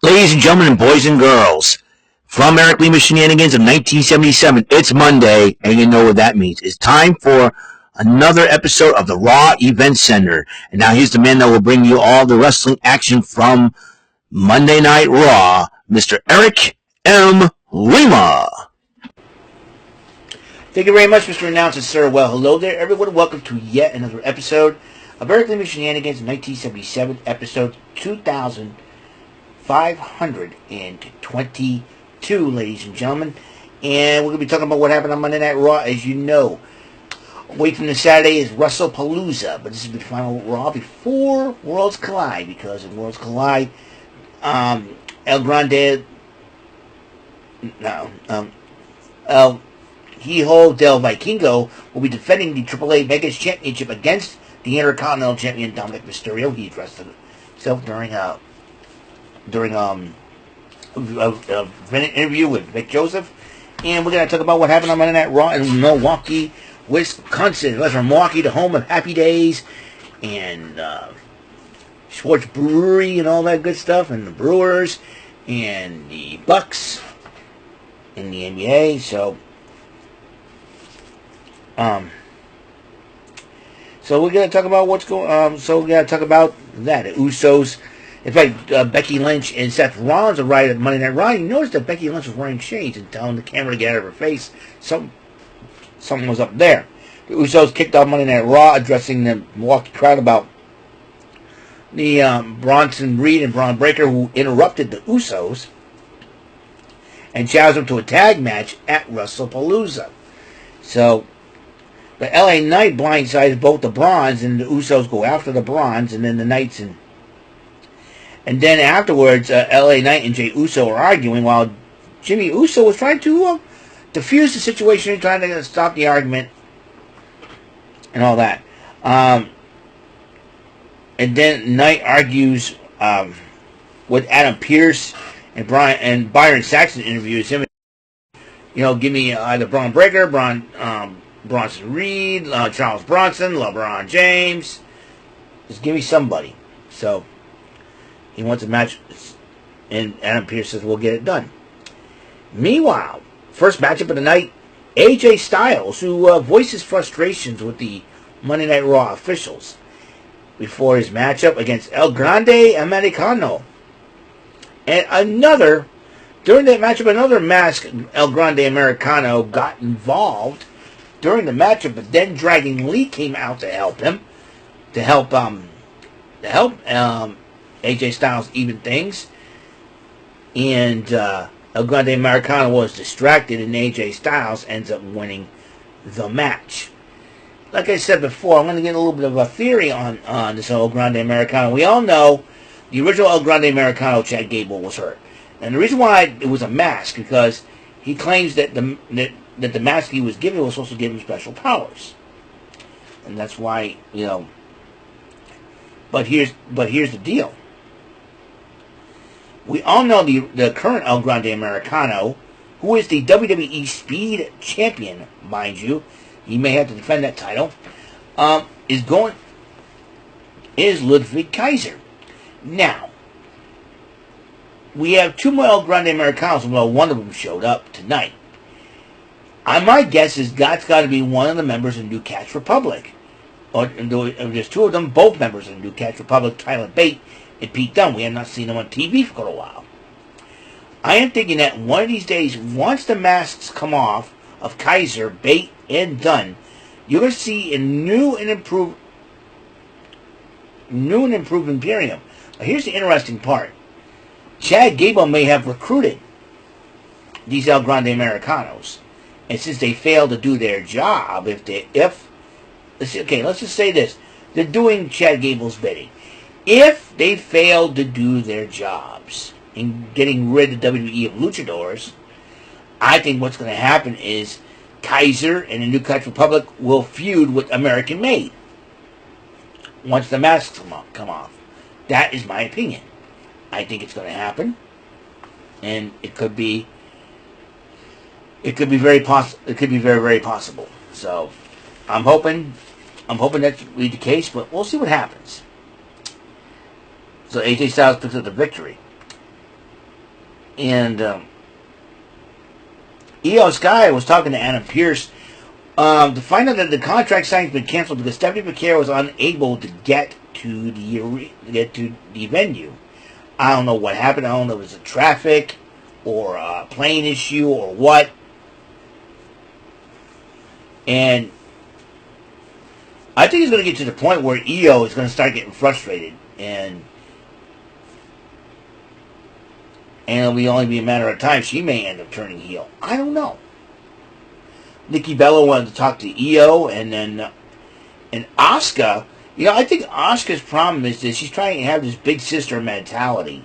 Ladies and gentlemen, boys and girls, from Eric Lima Shenanigans of 1977, it's Monday, and you know what that means. It's time for another episode of the Raw Event Center. And now here's the man that will bring you all the wrestling action from Monday Night Raw, Mr. Eric M. Lima. Thank you very much, Mr. Announcer, sir. Well, hello there, everyone. Welcome to yet another episode of Eric Lima Shenanigans 1977, episode 2522, ladies and gentlemen. And we're going to be talking about what happened on Monday Night Raw, as you know. A week from the Saturday is Wrestlepalooza, but this is the final Raw before Worlds Collide, because in Worlds Collide, El Hijo del Vikingo will be defending the AAA Vegas Championship against the Intercontinental Champion Dominic Mysterio. He addressed himself during an interview with Vic Joseph, and we're going to talk about what happened on Monday Night Raw in Milwaukee, Wisconsin. Let's from Milwaukee, the home of Happy Days and Schwartz Brewery and all that good stuff, and the Brewers and the Bucks in the NBA. So we're going to talk about what's going on. So we're going to talk about that. The Usos. In fact, Becky Lynch and Seth Rollins arrived at Monday Night Raw. You noticed that Becky Lynch was wearing shades and telling the camera to get out of her face. Something was up there. The Usos kicked off Monday Night Raw, addressing the Milwaukee crowd about the Bronson Reed and Braun Breaker, who interrupted the Usos, and challenged them to a tag match at Wrestlepalooza. So the LA Knight blindsides both the Bronze, and the Usos go after the Bronze, and then the Knights and then afterwards, LA Knight and Jey Uso are arguing while Jimmy Uso was trying to diffuse the situation, trying to stop the argument and all that. And then Knight argues with Adam Pearce, and Byron Saxton interviews him. Give me either Braun Breaker, Bronson Reed, Charles Bronson, LeBron James. Just give me somebody. So he wants a match, and Adam Pearce says, we'll get it done. Meanwhile, first matchup of the night, AJ Styles, who voices frustrations with the Monday Night Raw officials before his matchup against El Grande Americano. And during that matchup, another masked El Grande Americano got involved during the matchup, but then Dragon Lee came out to help him, AJ Styles even things, and El Grande Americano was distracted, and AJ Styles ends up winning the match. Like I said before, I'm going to get a little bit of a theory on this El Grande Americano. We all know the original El Grande Americano, Chad Gable, was hurt, and the reason why it was a mask because he claims that the mask he was given was supposed to give him special powers, and that's why But here's the deal. We all know the current El Grande Americano, who is the WWE Speed Champion, mind you. He may have to defend that title. Is Ludwig Kaiser. Now, we have two more El Grande Americanos, well, one of them showed up tonight. My guess is that's got to be one of the members of New Catch Republic. Or there's two of them, both members of New Catch Republic, Tyler Bate and Pete Dunne. We have not seen them on TV for a while. I am thinking that one of these days, once the masks come off of Kaiser, Bate, and Dunne, you're going to see a new and improved Imperium. Now, here's the interesting part. Chad Gable may have recruited these El Grande Americanos, and since they failed to do their job, let's just say this, they're doing Chad Gable's bidding. If they fail to do their jobs in getting rid of WWE of luchadors, I think what's going to happen is Kaiser and the New Catch Republic will feud with American Made once the masks come off. That is my opinion. I think it's going to happen, and it could be very very possible. So I'm hoping that will be the case, but we'll see what happens. So AJ Styles picks up the victory. And Io Sky was talking to Adam Pearce to find out that the contract signing's been canceled because Stephanie McCare was unable to get to the venue. I don't know what happened. I don't know if it was a traffic or a plane issue or what. And I think it's going to get to the point where Io is going to start getting frustrated, and it'll only be a matter of time. She may end up turning heel. I don't know. Nikki Bella wanted to talk to Io, and then and Asuka. I think Asuka's problem is that she's trying to have this big sister mentality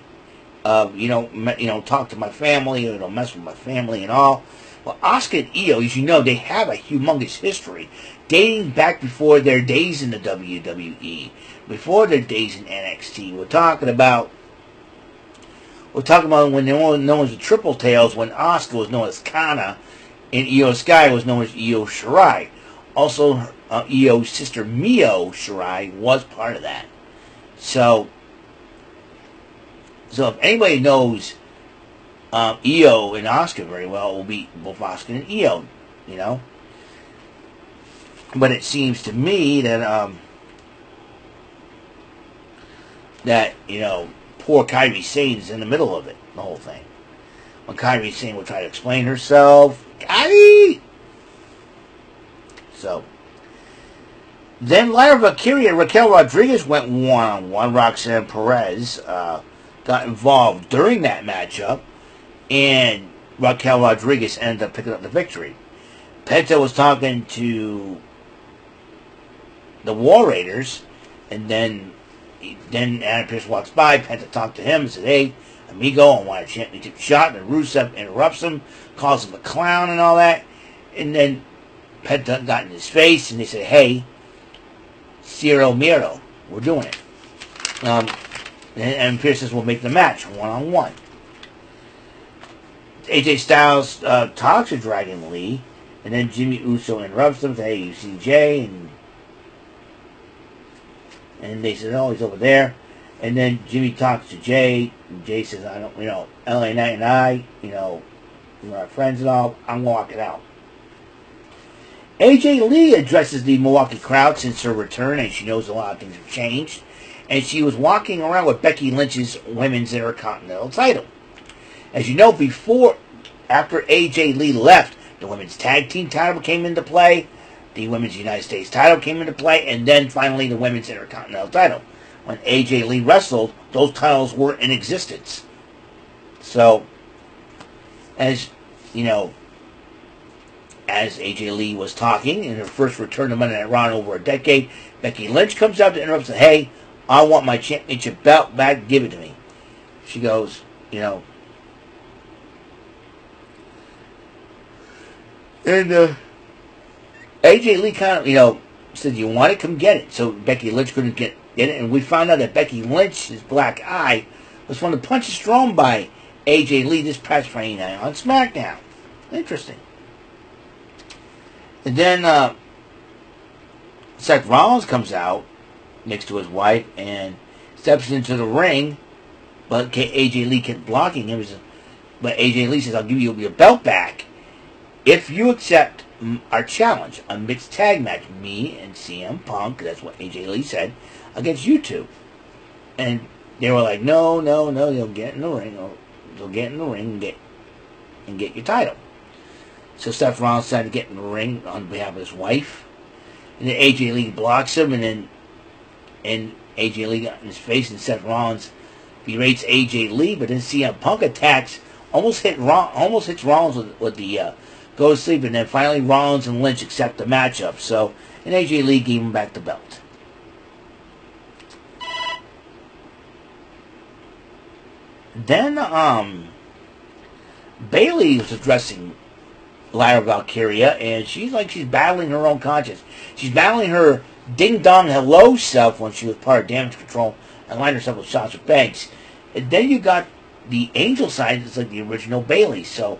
of talk to my family, mess with my family and all. Well, Asuka and Io, as you know, they have a humongous history dating back before their days in the WWE, before their days in NXT. We're talking about when they were known as the Triple Tails, when Asuka was known as Kana, and Io Sky was known as Io Shirai. Also, Io's sister Mio Shirai was part of that. So if anybody knows Io and Asuka very well, it will be both Asuka and Io, But it seems to me that poor Kairi Sane is in the middle of it, the whole thing. When Kairi Sane will try to explain herself, Kairi! So, then Lyra Valkyria and Raquel Rodriguez went one-on-one. Roxanne Perez got involved during that matchup, and Raquel Rodriguez ended up picking up the victory. Penta was talking to the War Raiders, and then Adam Pearce walks by. Penta talked to him and said, "Hey, amigo, I want a championship shot." And Rusev interrupts him, calls him a clown and all that. And then Penta got in his face, and they said, "Hey, Ciro Miro, we're doing it." And Pearce says, "We'll make the match one-on-one." AJ Styles talks to Dragon Lee, and then Jimmy Uso interrupts him, says, "Hey, you see Jay?" And they said, "Oh, he's over there." And then Jimmy talks to Jay, and Jay says, "I don't, LA Knight and I, we're our friends and all, I'm walking out." AJ Lee addresses the Milwaukee crowd since her return, and she knows a lot of things have changed. And she was walking around with Becky Lynch's Women's Intercontinental title. As you know, after AJ Lee left, the Women's Tag Team title came into play, the Women's United States title came into play, and then finally the Women's Intercontinental title. When AJ Lee wrestled, those titles were in existence. So, as AJ Lee was talking in her first return to Monday Night Raw in over a decade, Becky Lynch comes out to interrupt and says, "Hey, I want my championship belt back, give it to me." She goes, and AJ Lee kind of, said, "You want it? Come get it." So Becky Lynch couldn't get it, and we found out that Becky Lynch's black eye was one of the punches thrown by AJ Lee this past Friday night on SmackDown. Interesting. And then Seth Rollins comes out next to his wife and steps into the ring, but AJ Lee kept blocking him. But AJ Lee says, "I'll give you your belt back if you accept our challenge, a mixed tag match, me and CM Punk," that's what AJ Lee said, "against you two." And they were like, no, you'll get in the ring, or you'll get in the ring and get your title. So Seth Rollins decided to get in the ring on behalf of his wife, and then AJ Lee blocks him, and AJ Lee got in his face, and Seth Rollins berates AJ Lee, but then CM Punk attacks, almost hits Rollins with the go to sleep, and then finally Rollins and Lynch accept the matchup. So, and AJ Lee gave him back the belt. Then Bayley was addressing Lyra Valkyria, and she's battling her own conscience. She's battling her ding-dong hello self when she was part of Damage Control and lined herself with Sasha Banks. And then you got the Angel side, it's like the original Bayley. So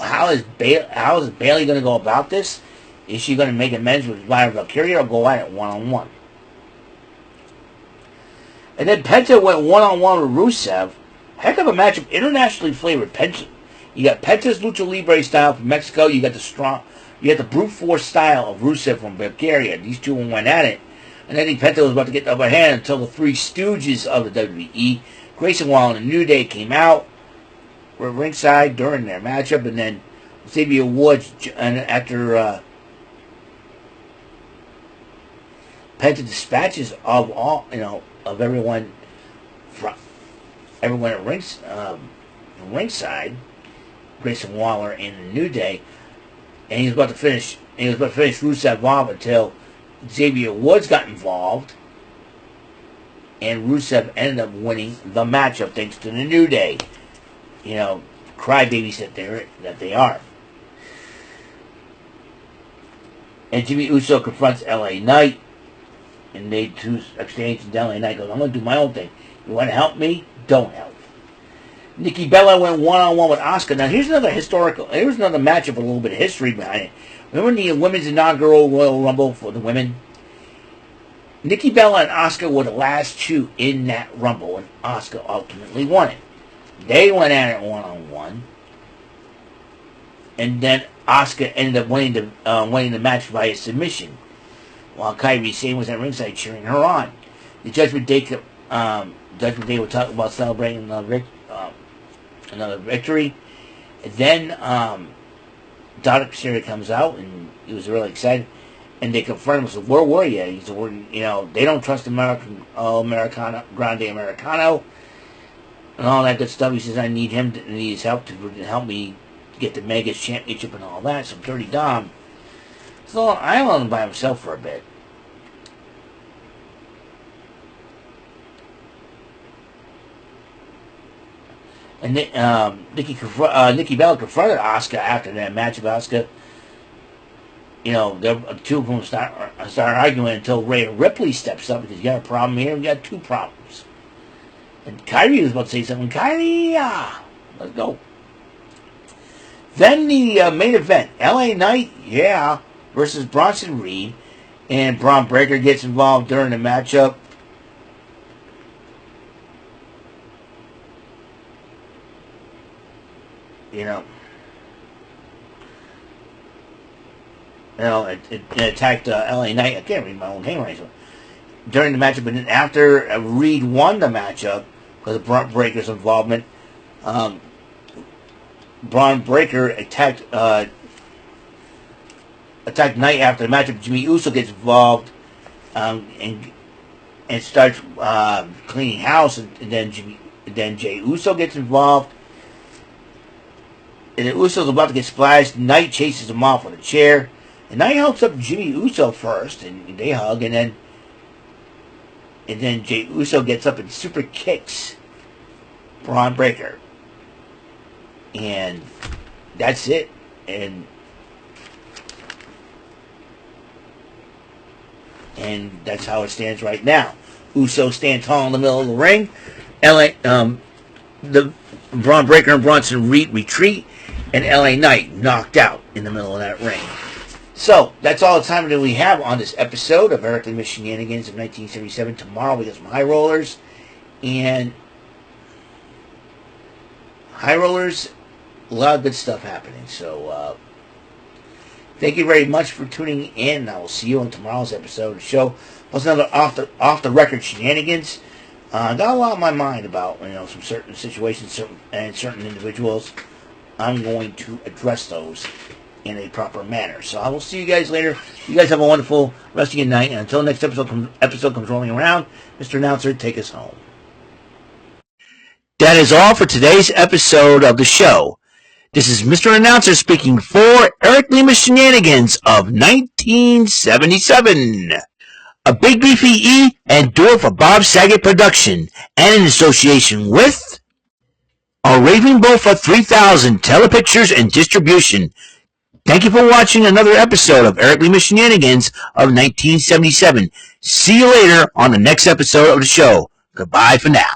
how is Bayley going to go about this? Is she going to make amends with Lyra Valkyria or go at it one-on-one? And then Penta went one-on-one with Rusev, Heck of a matchup, internationally flavored. Penta, you got Penta's Lucha Libre style from Mexico. You got the brute force style of Rusev from Bulgaria. These two went at it. And I think Penta was about to get the upper hand until the Three Stooges of the WWE, Grayson Waller and the New Day, came out, were ringside during their matchup, and then Xavier Woods, and after Penta dispatches of all, of everyone at ringside, Grayson Waller and the New Day, and he was about to finish Rusev off until Xavier Woods got involved, and Rusev ended up winning the matchup thanks to the New Day. Crybabies that they are. And Jimmy Uso confronts LA Knight, and they two exchange, and LA Knight goes, "I'm going to do my own thing. You want to help me? Don't help." Nikki Bella went one-on-one with Asuka. Now, here's another matchup with a little bit of history behind it. Remember the women's inaugural Royal Rumble for the women? Nikki Bella and Asuka were the last two in that Rumble, and Asuka ultimately won it. They went at it one-on-one, and then Asuka ended up winning the match via submission, while Kairi Sane was at ringside cheering her on. The Judgment Day would talk about celebrating another victory, and then Dominic Mysterio comes out, and he was really excited, and they confront him. So where were you? He said, they don't trust Grande Americano, and all that good stuff. He says, I need his help to help me get the Megas Championship and all that. So Dirty Dom. So I let him by himself for a bit. And Nikki Bella confronted Asuka after that match of Asuka. The two of them start arguing until Rhea Ripley steps up because you got a problem here. We got two problems. And Kairi was about to say something. Kairi, let's go. Then the main event, LA Knight, versus Bronson Reed, and Braun Breaker gets involved during the matchup. It attacked LA Knight. I can't read my own handwriting. So during the matchup, but then after Reed won the matchup because of Braun Breaker's involvement, Braun Breaker attacked Knight after the matchup. Jimmy Uso gets involved and starts cleaning house, and then Jey Uso gets involved. And then Uso's about to get splashed. Knight chases him off with a chair. And Knight helps up Jimmy Uso first, and they hug, and then Jey Uso gets up and super kicks Braun Breaker. And that's it. And that's how it stands right now. Uso stand tall in the middle of the ring. The Braun Breaker and Bronson Reed retreat, and LA Knight knocked out in the middle of that ring. So, that's all the time that we have on this episode of Eric Lima Shenanigans of 1977. Tomorrow we got some High Rollers, and High Rollers, a lot of good stuff happening. So, thank you very much for tuning in. I will see you on tomorrow's episode of the show. Plus another off the record Shenanigans. I got a lot on my mind about some certain situations and certain individuals. I'm going to address those in a proper manner. So I will see you guys later. You guys have a wonderful rest of your night, and until next episode comes rolling around, Mr. Announcer, take us home. That is all for today's episode of the show. This is Mr. Announcer speaking for Eric Lima Shenanigans of 1977. A Big Beefy E and do it for Bob Saget production, and in association with a Raving Bull for 3000 Telepictures and Distribution. Thank you for watching another episode of Eric Lima Shenanigans of 1977. See you later on the next episode of the show. Goodbye for now.